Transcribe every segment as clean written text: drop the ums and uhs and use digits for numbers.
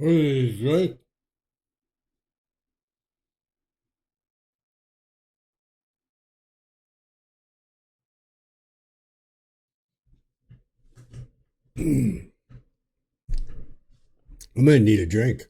Right. I'm gonna need a drink.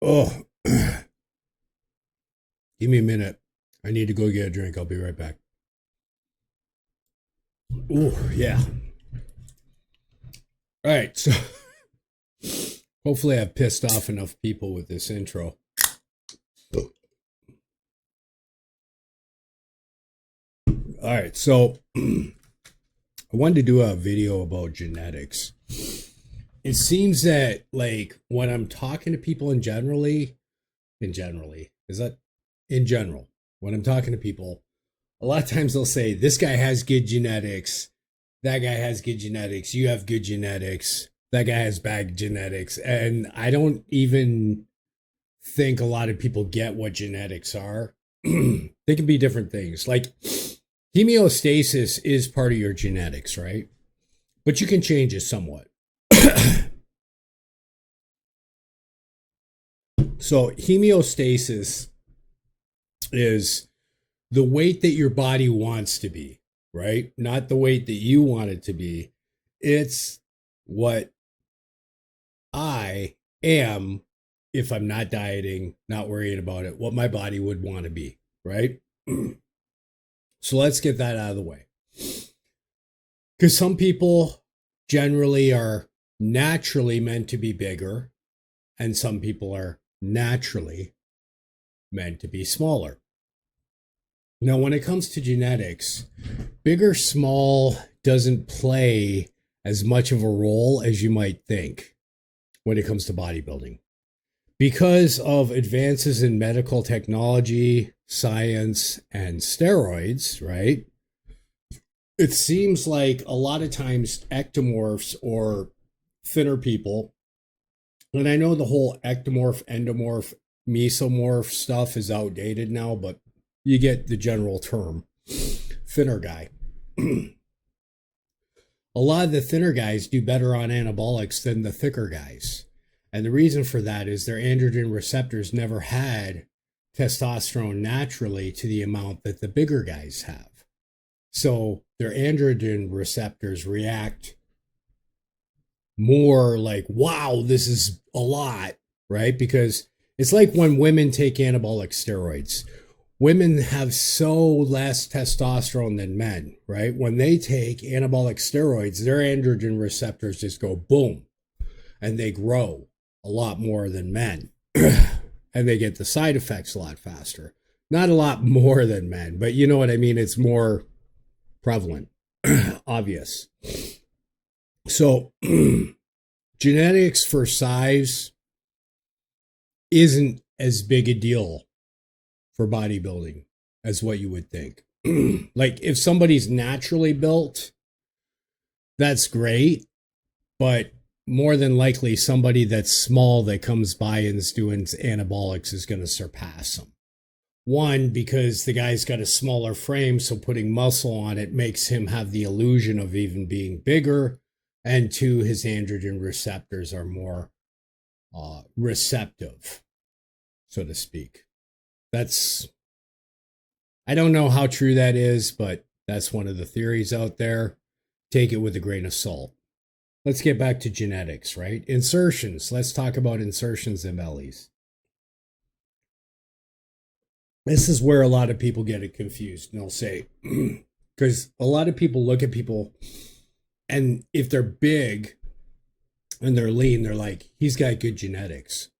Oh, give me a minute. I need to go get a drink. I'll be right back. Oh, yeah. All right. So hopefully I've pissed off enough people with this intro. All right. So I wanted to do a video about genetics. It seems that like when I'm talking to people is that in general, when I'm talking to people, a lot of times they'll say, this guy has good genetics, that guy has good genetics, you have good genetics, that guy has bad genetics. And I don't even think a lot of people get what genetics are. They can be different things. Like hemostasis is part of your genetics, right? But you can change it somewhat. So hemostasis is the weight that your body wants to be, right? Not the weight that you want it to be. It's what I am if I'm not dieting, not worrying about it, what my body would want to be, right? So let's get that out of the way. Because some people generally are naturally meant to be bigger, and some people are naturally meant to be smaller. Now, when it comes to genetics, big or small doesn't play as much of a role as you might think when it comes to bodybuilding. Because of advances in medical technology, science, and steroids, right? It seems like a lot of times ectomorphs or thinner people, and I know the whole ectomorph, endomorph, mesomorph stuff is outdated now, but you get the general term. Thinner guy. A lot of the thinner guys do better on anabolics than the thicker guys. And the reason for that is their androgen receptors never had testosterone naturally to the amount that the bigger guys have. So their androgen receptors react more like, wow, this is a lot, right? Because it's like when women take anabolic steroids. Women have so less testosterone than men, right? When they take anabolic steroids, their androgen receptors just go boom and they grow a lot more than men. And they get the side effects a lot faster. Not a lot more than men, but you know what I mean? It's more prevalent, obvious. So, genetics for size isn't as big a deal for bodybuilding as what you would think. Like, if somebody's naturally built, that's great, but more than likely, somebody that's small that comes by and is doing anabolics is going to surpass them. One, because the guy's got a smaller frame, so putting muscle on it makes him have the illusion of even being bigger. And two, his androgen receptors are more receptive, so to speak. That's, I don't know how true that is, but that's one of the theories out there. Take it with a grain of salt. Let's get back to genetics, right? Insertions. Let's talk about insertions and bellies. This is where a lot of people get it confused. And they'll say, because a lot of people look at people, and if they're big and they're lean, they're like, he's got good genetics.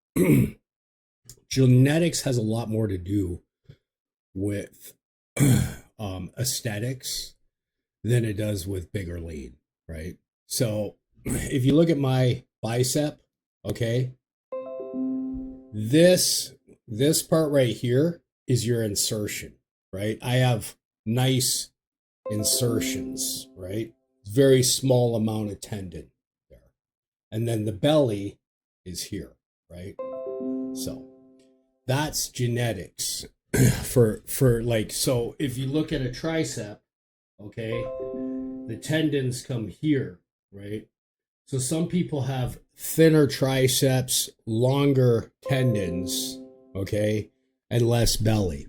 Genetics has a lot more to do with aesthetics than it does with big or lean, right? So if you look at my bicep, okay, this part right here is your insertion, right? I have nice insertions, right? Very small amount of tendon. and then the belly is here, right? So that's genetics. For like, so if you look at a tricep, okay, the tendons come here, right? So some people have thinner triceps, longer tendons, okay, and less belly.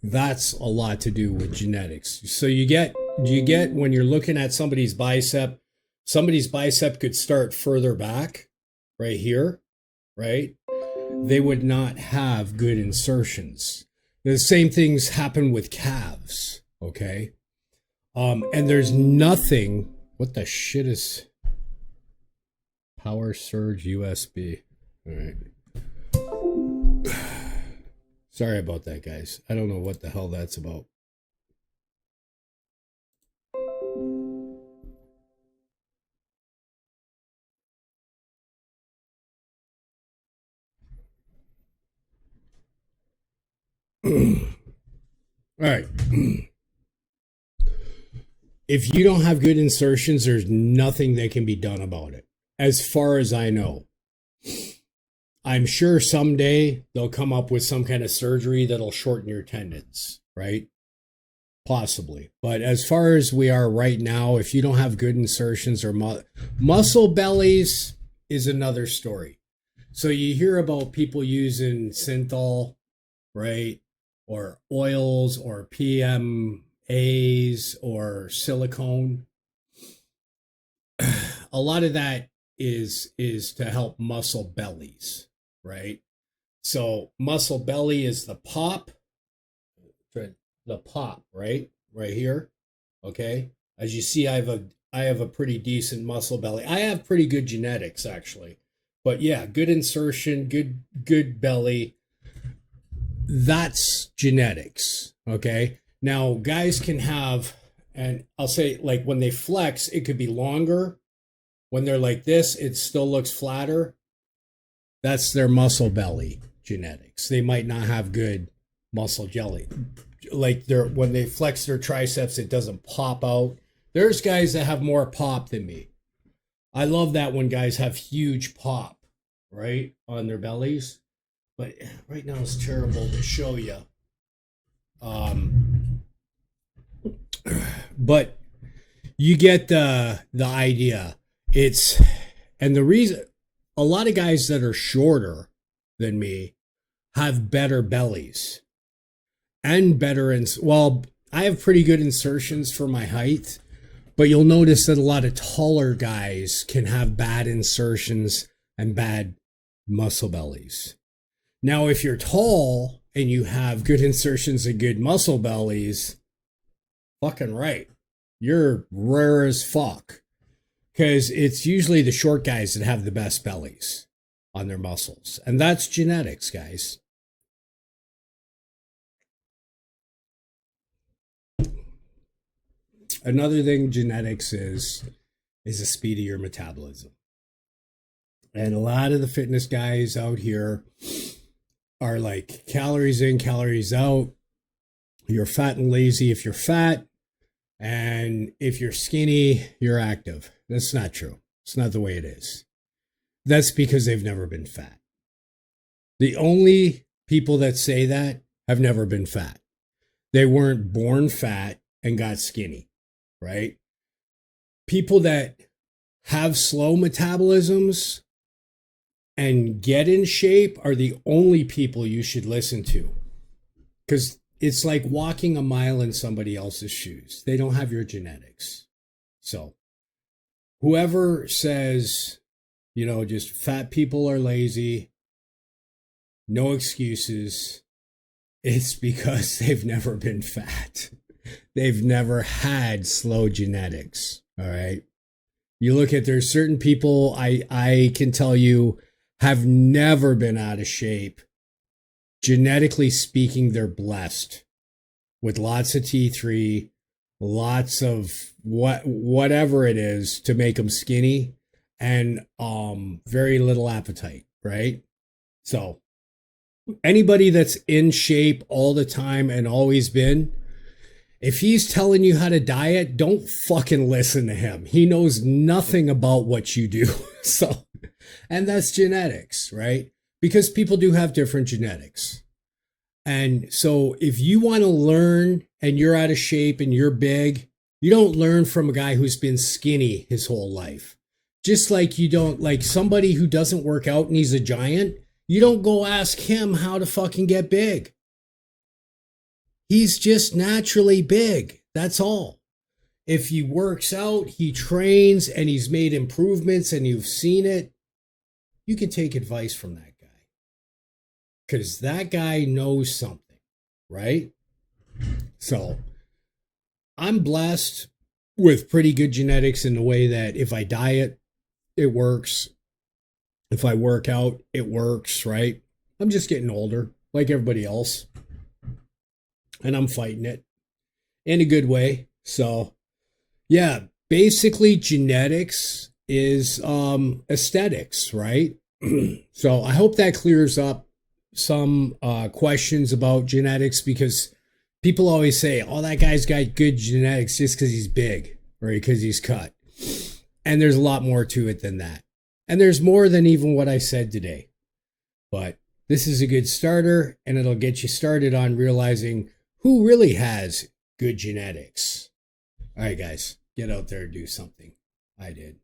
That's a lot to do with genetics. So you get when you're looking at somebody's bicep could start further back, right here, right? They would not have good insertions. The same things happen with calves, okay? And there's nothing. What the shit is power surge USB? All right. Sorry about that, guys. I don't know what the hell that's about. All right. If you don't have good insertions, there's nothing that can be done about it, as far as I know. I'm sure someday they'll come up with some kind of surgery that'll shorten your tendons, right? Possibly. But as far as we are right now, if you don't have good insertions or muscle bellies is another story. So you hear about people using synthol, right? Or oils or PMAs or silicone. A lot of that is to help muscle bellies, right? So muscle belly is the pop, right? Right here. Okay. As you see, I have a pretty decent muscle belly. I have pretty good genetics actually. But yeah, good insertion, good belly. That's genetics. Okay. Now guys can have, and I'll say like when they flex, it could be longer. When they're like this, it still looks flatter. That's their muscle belly genetics. They might not have good muscle jelly. Like when they flex their triceps, it doesn't pop out. There's guys that have more pop than me. I love that when guys have huge pop, right, on their bellies. But right now it's terrible to show you. But you get the idea. And the reason a lot of guys that are shorter than me have better bellies and better well, I have pretty good insertions for my height, but you'll notice that a lot of taller guys can have bad insertions and bad muscle bellies. Now, if you're tall and you have good insertions and good muscle bellies, fucking right. You're rare as fuck. Because it's usually the short guys that have the best bellies on their muscles. And that's genetics, guys. Another thing genetics is the speed of your metabolism. And a lot of the fitness guys out here are like calories in, calories out. You're fat and lazy if you're fat. And if you're skinny, you're active. That's not true. It's not the way it is. That's because they've never been fat. The only people that say that have never been fat. They weren't born fat and got skinny, right? People that have slow metabolisms and get in shape are the only people you should listen to. Because it's like walking a mile in somebody else's shoes. They don't have your genetics. So whoever says, just fat people are lazy, no excuses, it's because they've never been fat. They've never had slow genetics. All right. You look at, there's certain people I can tell you have never been out of shape. Genetically speaking, they're blessed with lots of T3, lots of whatever it is to make them skinny, and very little appetite, right? So anybody that's in shape all the time and always been, If he's telling you how to diet, don't fucking listen to him. He knows nothing about what you do. So, and that's genetics, right? Because people do have different genetics. And so if you want to learn and you're out of shape and you're big, you don't learn from a guy who's been skinny his whole life. Just like you don't, like somebody who doesn't work out and he's a giant, you don't go ask him how to fucking get big. He's just naturally big. That's all. If he works out, he trains, and he's made improvements and you've seen it, you can take advice from that guy. Because that guy knows something, right? So I'm blessed with pretty good genetics in the way that if I diet, it works. If I work out, it works, right? I'm just getting older, like everybody else. And I'm fighting it in a good way. So, yeah, basically genetics is aesthetics, right? So I hope that clears up some questions about genetics, because people always say, oh, that guy's got good genetics just because he's big or because he's cut. And there's a lot more to it than that. And there's more than even what I said today. But this is a good starter, and it'll get you started on realizing who really has good genetics. All right, guys, get out there and do something. I did.